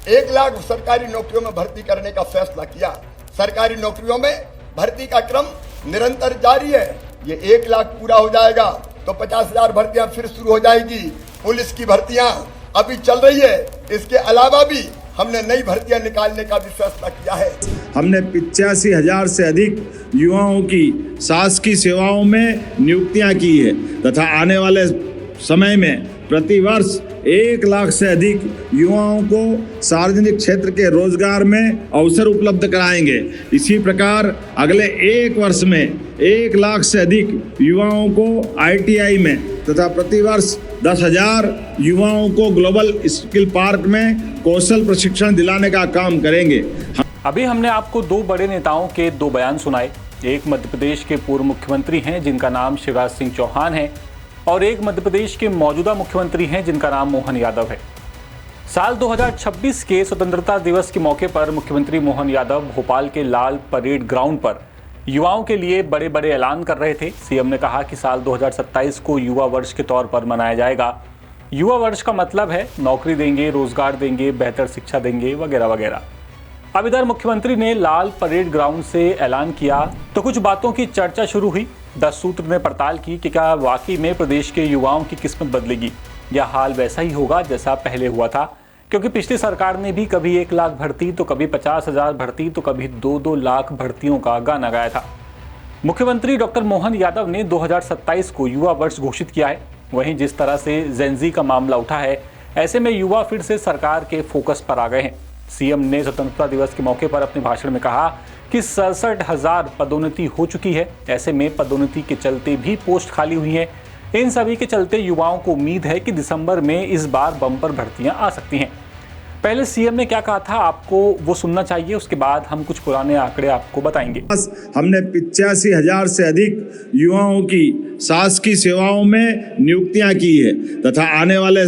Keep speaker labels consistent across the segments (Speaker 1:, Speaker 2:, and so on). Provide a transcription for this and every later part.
Speaker 1: 1 लाख सरकारी नौकरियों में भर्ती करने का फैसला किया। सरकारी नौकरियों में भर्ती का क्रम निरंतर जारी है। ये 1 लाख पूरा हो जाएगा तो 50,000 भर्तियां फिर शुरू हो जाएगी। पुलिस की भर्तियां अभी चल रही है। इसके अलावा भी हमने नई भर्तियां निकालने का भी फैसला किया है।
Speaker 2: हमने 85,000 से अधिक युवाओं की शासकीय सेवाओं में नियुक्तियां की है तथा आने वाले समय में प्रतिवर्ष 1 लाख से अधिक युवाओं को सार्वजनिक क्षेत्र के रोजगार में अवसर उपलब्ध कराएंगे। इसी प्रकार अगले 1 वर्ष में 1 लाख से अधिक युवाओं को ITI में तथा प्रतिवर्ष 10,000 युवाओं को ग्लोबल स्किल पार्क में कौशल प्रशिक्षण दिलाने का काम करेंगे।
Speaker 3: अभी हमने आपको 2 बड़े नेताओं के 2 बयान सुनाए। एक मध्य प्रदेश के पूर्व मुख्यमंत्री हैं जिनका नाम शिवराज सिंह चौहान है और एक मध्य प्रदेश के मौजूदा मुख्यमंत्री हैं जिनका नाम मोहन यादव है। साल 2026 के स्वतंत्रता दिवस के मौके पर मुख्यमंत्री मोहन यादव भोपाल के लाल परेड ग्राउंड पर युवाओं के लिए बड़े बड़े ऐलान कर रहे थे। सीएम ने कहा कि साल 2027 को युवा वर्ष के तौर पर मनाया जाएगा। युवा वर्ष का मतलब है नौकरी देंगे, रोजगार देंगे, बेहतर शिक्षा देंगे वगैरह वगैरह। अब इधर मुख्यमंत्री ने लाल परेड ग्राउंड से ऐलान किया तो कुछ बातों की चर्चा शुरू हुई। 10 सूत्र ने पड़ताल की कि क्या वाकई में प्रदेश के युवाओं की किस्मत बदलेगी या हाल वैसा ही होगा जैसा पहले हुआ था, क्योंकि पिछली सरकार ने भी कभी 1 लाख भर्ती तो कभी 50,000 भर्ती तो कभी 2-2 लाख भर्तियों का गाना गाया था। मुख्यमंत्री डॉक्टर मोहन यादव ने 2027 को युवा वर्ष घोषित किया है। वहीं जिस तरह से जेनजी का मामला उठा है, ऐसे में युवा फिर से सरकार के फोकस पर आ गए हैं। सीएम ने स्वतंत्रता दिवस के मौके पर अपने भाषण में कहा कि 67,000 पदोन्नति हो चुकी है। ऐसे में पदोन्नति के चलते भी पोस्ट खाली हुई हैं। इन सभी के चलते युवाओं को उम्मीद है कि दिसंबर में इस बार बम्पर भर्तियां आ सकती हैं। पहले सीएम ने क्या कहा था, आपको वो सुनना चाहिए। उसके बाद हम कुछ पुराने आंकड़े आपको बताएंगे।
Speaker 2: हमने 85,000 से अधिक युवाओं की शासकीय सेवाओं में नियुक्तियां की है तथा आने वाले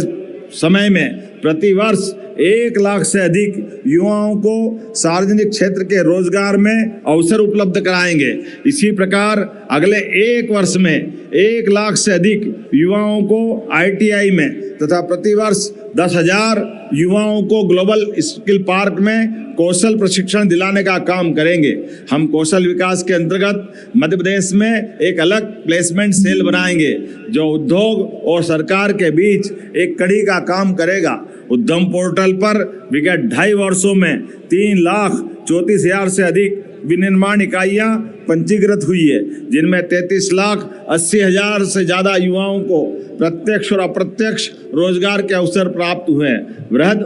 Speaker 2: समय में प्रतिवर्ष 1 लाख से अधिक युवाओं को सार्वजनिक क्षेत्र के रोजगार में अवसर उपलब्ध कराएंगे। इसी प्रकार अगले 1 वर्ष में 1 लाख से अधिक युवाओं को ITI में तथा प्रतिवर्ष 10,000 युवाओं को ग्लोबल स्किल पार्क में कौशल प्रशिक्षण दिलाने का काम करेंगे। हम कौशल विकास के अंतर्गत मध्य प्रदेश में एक अलग प्लेसमेंट सेल बनाएंगे जो उद्योग और सरकार के बीच एक कड़ी का काम करेगा। उद्यम पोर्टल पर विगत 2.5 वर्षों में 3,34,000 से अधिक विनिर्माण इकाइयां पंजीकृत हुई है, जिनमें 33,80,000 से ज्यादा युवाओं को प्रत्यक्ष और अप्रत्यक्ष रोजगार के अवसर प्राप्त हुए हैं। वृहद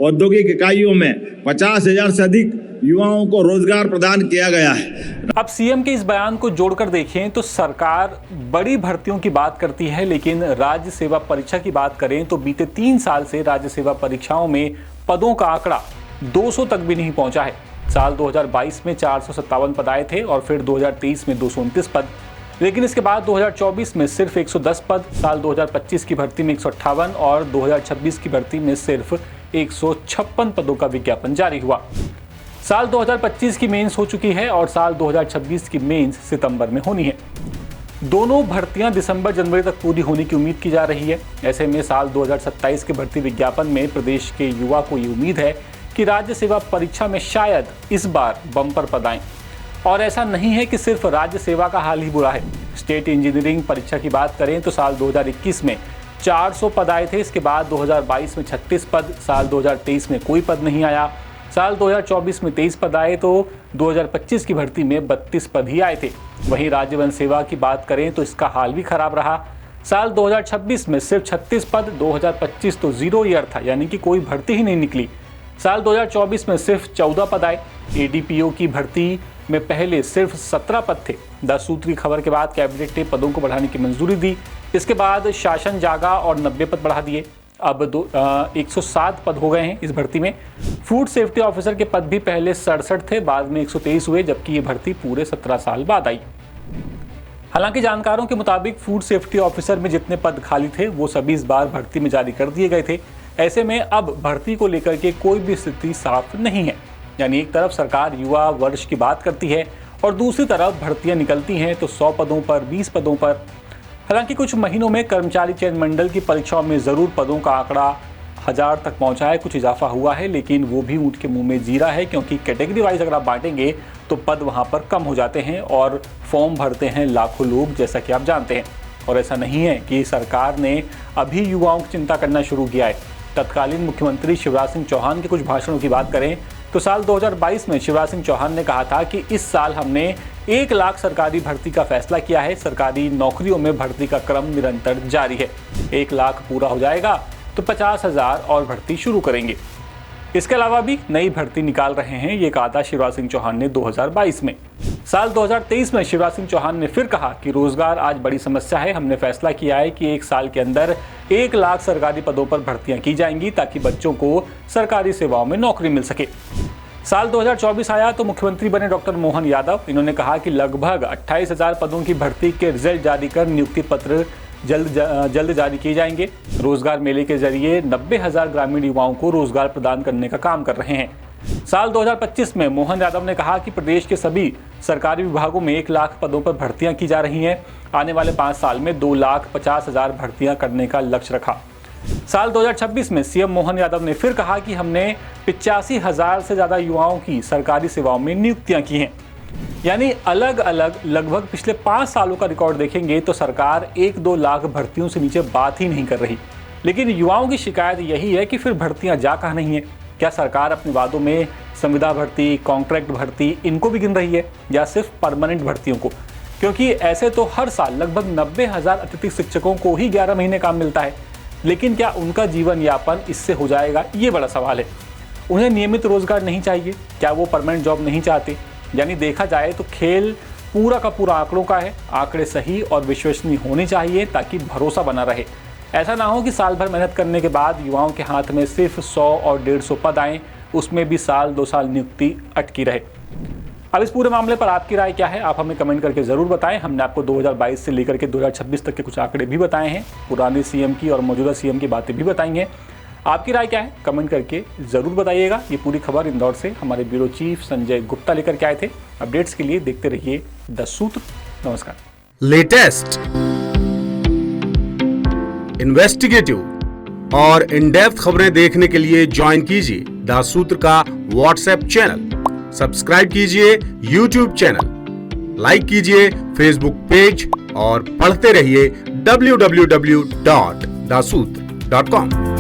Speaker 2: औद्योगिक इकाइयों में 50,000 से अधिक युवाओं को रोजगार प्रदान किया गया है।
Speaker 3: अब सीएम के इस बयान को जोड़कर देखें तो सरकार बड़ी भर्तियों की बात करती है, लेकिन राज्य सेवा परीक्षा की बात करें तो बीते 3 साल से राज्य सेवा परीक्षाओं में पदों का आंकड़ा 200 तक भी नहीं पहुंचा है। साल 2022 में 457 पद आए थे और फिर 2023 में 229 पद, लेकिन इसके बाद 2024 में सिर्फ 110 पद, साल 2025 की भर्ती में 158 और 2026 की भर्ती में सिर्फ 156 पदों का विज्ञापन जारी हुआ। साल 2025 की मेंस हो चुकी है और साल 2026 की मेंस सितंबर में होनी है। दोनों भर्तियां दिसंबर जनवरी तक पूरी होने की उम्मीद की जा रही है। ऐसे में साल 2027 के भर्ती विज्ञापन में प्रदेश के युवा को ये उम्मीद है कि राज्य सेवा परीक्षा में शायद इस बार बम्पर पद आएं। और ऐसा नहीं है कि सिर्फ राज्य सेवा का हाल ही बुरा है। स्टेट इंजीनियरिंग परीक्षा की बात करें तो साल 2021 में 400 पद आए थे। इसके बाद 2022 में 36 पद, साल 2023 में कोई पद नहीं आया, साल 2024 में 23 पद आए तो 2025 की भर्ती में 32 पद ही आए थे। वहीं राज्य वन सेवा की बात करें तो इसका हाल भी खराब रहा। साल 2026 में सिर्फ 36 पद, 2025 तो 0 ईयर था, यानी कि कोई भर्ती ही नहीं निकली। साल 2024 में सिर्फ 14 पद आए। ADPO की भर्ती में पहले सिर्फ 17 पद थे। 10 सूत्री खबर के बाद कैबिनेट ने पदों को बढ़ाने की मंजूरी दी। इसके बाद शासन जागा और 90 पद बढ़ा दिए। अब 107 पद हो गए हैं इस भर्ती में। फूड सेफ्टी ऑफिसर के पद भी पहले 67 थे, बाद में 123 हुए, जबकि ये भर्ती पूरे 17 साल बाद आई। हालांकि जानकारों के मुताबिक फूड सेफ्टी ऑफिसर में जितने पद खाली थे वो सभी इस बार भर्ती में जारी कर दिए गए थे। ऐसे में अब भर्ती को लेकर के कोई भी स्थिति साफ नहीं है। यानी एक तरफ सरकार युवा वर्ष की बात करती है और दूसरी तरफ भर्तियां निकलती हैं तो 100 पदों पर, 20 पदों पर। हालांकि कुछ महीनों में कर्मचारी चयन मंडल की परीक्षाओं में जरूर पदों का आंकड़ा 1000 तक पहुंचा है, कुछ इजाफा हुआ है, लेकिन वो भी ऊंट के मुंह में जीरा है, क्योंकि कैटेगरी वाइज अगर आप बांटेंगे तो पद वहां पर कम हो जाते हैं और फॉर्म भरते हैं लाखों लोग, जैसा कि आप जानते हैं। और ऐसा नहीं है कि सरकार ने अभी युवाओं की चिंता करना शुरू किया है। तत्कालीन मुख्यमंत्री शिवराज सिंह चौहान के कुछ भाषणों की बात करें तो साल 2022 में शिवराज सिंह चौहान ने कहा था कि इस साल हमने 1 लाख सरकारी भर्ती का फैसला किया है। सरकारी नौकरियों में भर्ती का क्रम निरंतर जारी है। 1 लाख पूरा हो जाएगा तो 50,000 और भर्ती शुरू करेंगे। इसके अलावा भी नई भर्ती निकाल रहे हैं, ये कहा था शिवराज सिंह चौहान ने 2022 में। साल 2023 में शिवराज सिंह चौहान ने फिर कहा कि रोजगार आज बड़ी समस्या है। हमने फैसला किया है कि 1 साल के अंदर 1 लाख सरकारी पदों पर भर्तियां की जाएंगी ताकि बच्चों को सरकारी सेवाओं में नौकरी मिल सके। साल 2024 आया तो मुख्यमंत्री बने डॉक्टर मोहन यादव। इन्होंने कहा कि लगभग 28,000 पदों की भर्ती के रिजल्ट जारी कर नियुक्ति पत्र जल्द जारी किए जाएंगे। रोजगार मेले के जरिए 90,000 ग्रामीण युवाओं को रोजगार प्रदान करने का काम कर रहे हैं। साल 2025 में मोहन यादव ने कहा कि प्रदेश के सभी सरकारी विभागों में 1 लाख पदों पर भर्तियां की जा रही हैं। आने वाले 5 साल में 2,50,000 भर्तियां करने का लक्ष्य रखा। साल 2026 में सीएम मोहन यादव ने फिर कहा कि हमने 85,000 से ज़्यादा युवाओं की सरकारी सेवाओं में नियुक्तियां की हैं। यानी अलग अलग लगभग पिछले 5 सालों का रिकॉर्ड देखेंगे तो सरकार 1-2 लाख भर्तियों से नीचे बात ही नहीं कर रही। लेकिन युवाओं की शिकायत यही है कि फिर भर्तियां जा कहाँ नहीं है। क्या सरकार अपने वादों में संविदा भर्ती, कॉन्ट्रैक्ट भर्ती इनको भी गिन रही है या सिर्फ परमानेंट भर्तियों को? क्योंकि ऐसे तो हर साल लगभग 90,000 अतिरिक्त शिक्षकों को ही 11 महीने काम मिलता है। लेकिन क्या उनका जीवन यापन इससे हो जाएगा, ये बड़ा सवाल है। उन्हें नियमित रोजगार नहीं चाहिए, क्या वो परमानेंट जॉब नहीं चाहते? यानी देखा जाए तो खेल पूरा का पूरा आंकड़ों का है। आंकड़े सही और विश्वसनीय होने चाहिए ताकि भरोसा बना रहे। ऐसा ना हो कि साल भर मेहनत करने के बाद युवाओं के हाथ में सिर्फ 100 और 150 पद आएँ, उसमें भी साल 2 साल नियुक्ति अटकी रहे। अब इस पूरे मामले पर आपकी राय क्या है, आप हमें कमेंट करके ज़रूर बताएं। हमने आपको 2022 से लेकर के 2026 तक के कुछ आंकड़े भी बताए हैं, पुराने सीएम की और मौजूदा सीएम की बातें भी बताई हैं। आपकी राय क्या है, कमेंट करके ज़रूर बताइएगा। ये पूरी खबर इंदौर से हमारे ब्यूरो चीफ संजय गुप्ता लेकर के आए थे। अपडेट्स के लिए देखते रहिए द सूत्र। नमस्कार।
Speaker 4: लेटेस्ट, इन्वेस्टिगेटिव और इन डेप्थ खबरें देखने के लिए ज्वाइन कीजिए द सूत्र का व्हाट्सएप चैनल, सब्सक्राइब कीजिए यूट्यूब चैनल, लाइक कीजिए फेसबुक पेज और पढ़ते रहिए www.daसूत्र.com।